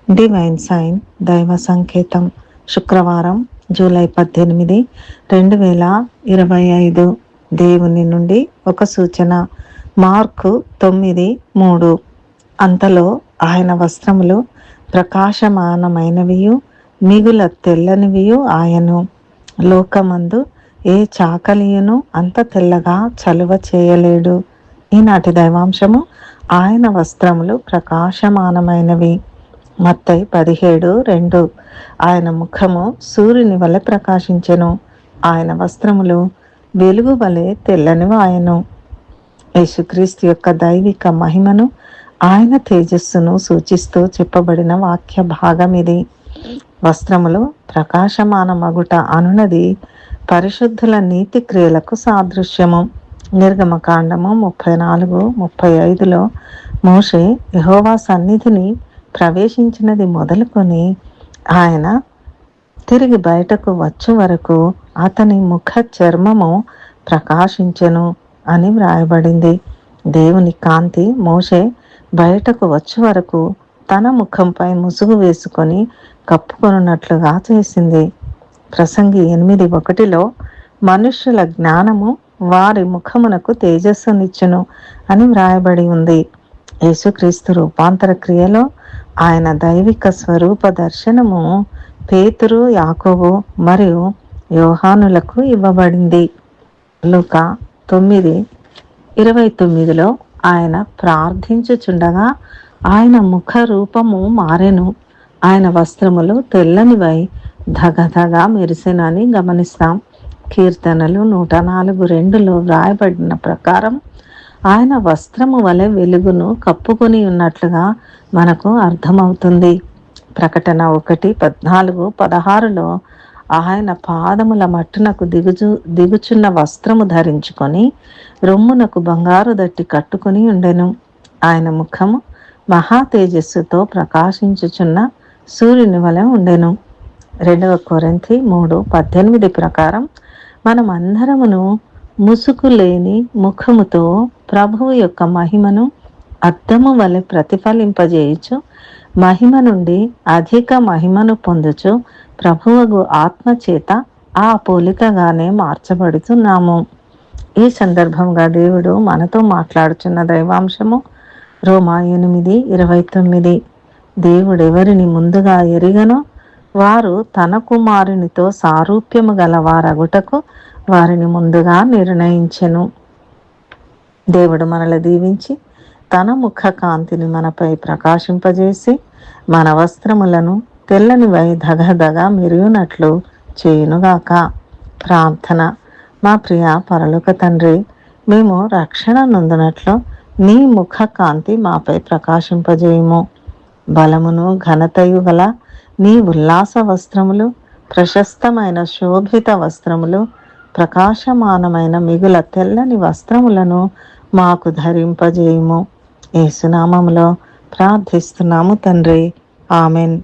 Divine sign దైవ సంకేతం. శుక్రవారం జూలై 18, 2025. దేవుని నుండి ఒక సూచన. మార్కు 9:3. అంతలో ఆయన వస్త్రములు ప్రకాశమానమైనవియు మిగుల తెల్లనివియు ఆయను. లోకమందు ఏ చాకలియును అంత తెల్లగా చలువ చేయలేడు. ఈనాటి దైవాంశము, ఆయన వస్త్రములు ప్రకాశమానమైనవి. మత్తయి 17:2. ఆయన ముఖము సూర్యుని వలె ప్రకాశించెను, ఆయన వస్త్రములు వెలుగు వలె తెల్లనివి ఆయను. యేసుక్రీస్తు యొక్క దైవిక మహిమను, ఆయన తేజస్సును సూచిస్తూ చెప్పబడిన వాక్య భాగం ఇది. వస్త్రములు ప్రకాశమానమగుట అనున్నది పరిశుద్ధుల నీతి క్రియలకు సాదృశ్యము. నిర్గమకాండము 34:35లో మోషే యెహోవా సన్నిధిని ప్రవేశించినది మొదలుకొని ఆయన తిరిగి బయటకు వచ్చు వరకు అతని ముఖ చర్మము ప్రకాశించెను అని వ్రాయబడింది. దేవుని కాంతి మోషే బయటకు వచ్చు వరకు తన ముఖంపై ముసుగు వేసుకొని కప్పుకొనున్నట్లుగా చేసింది. ప్రసంగి 8:1లో మనుష్యుల జ్ఞానము వారి ముఖమునకు తేజస్సునిచ్చును అని వ్రాయబడి ఉంది. యేసుక్రీస్తు రూపాంతర క్రియలో ఆయన దైవిక స్వరూప దర్శనము పేతురు, యాకోబు మరియు యోహానులకు ఇవ్వబడింది. లూకా 9:29లో ఆయన ప్రార్థించుచుండగా ఆయన ముఖ రూపము మారెను, ఆయన వస్త్రములు తెల్లనివై ధగధగా మెరిసెనని గమనిస్తాం. కీర్తనలు 104:2లో వ్రాయబడిన ప్రకారం ఆయన వస్త్రము వలె వెలుగును కప్పుకొని ఉన్నట్లుగా మనకు అర్థమవుతుంది. ప్రకటన 1:14-16లో ఆయన పాదముల మట్టునకు దిగుచున్న వస్త్రము ధరించుకొని రొమ్మునకు బంగారు దట్టి కట్టుకుని ఉండెను. ఆయన ముఖము మహా తేజస్సుతో ప్రకాశించుచున్న సూర్యుని వలె ఉండెను. 2 కొరింథీ 3:18 ప్రకారం మనమందరమును ముసుగు లేని ముఖముతో ప్రభువు యొక్క మహిమను అద్దము వలె ప్రతిఫలింపజేయుచు మహిమ నుండి అధిక మహిమను పొందుచు ప్రభువగు ఆత్మ చేత ఆ పోలికగానే మార్చబడుతున్నాము. ఈ సందర్భంగా దేవుడు మనతో మాట్లాడుచున్న దైవాంశము రోమా 8:29. దేవుడెవరిని ముందుగా ఎరిగనో వారు తన కుమారునితో సారూప్యము గల వారగుటకు వారిని ముందుగా నిర్ణయించెను. దేవుడు మనల్ని దీవించి తన ముఖ కాంతిని మనపై ప్రకాశింపజేసి మన వస్త్రములను తెల్లనివై ధగధగా మెరియునట్లు చేయునుగాక. ప్రార్థన. మా ప్రియ పరలోక తండ్రి, మేము రక్షణ నొందినట్లు నీ ముఖ కాంతి మాపై ప్రకాశింపజేయుము. బలమును ఘనతయు గల నీ ఉల్లాస వస్త్రములు, ప్రశస్తమైన శోభిత వస్త్రములు, ప్రకాశమానమైన మిగుల తెల్లని వస్త్రములను మాకు ధరింపజేయుము. యేసు నామములో ప్రార్థిస్తున్నాము తండ్రి. ఆమెన్.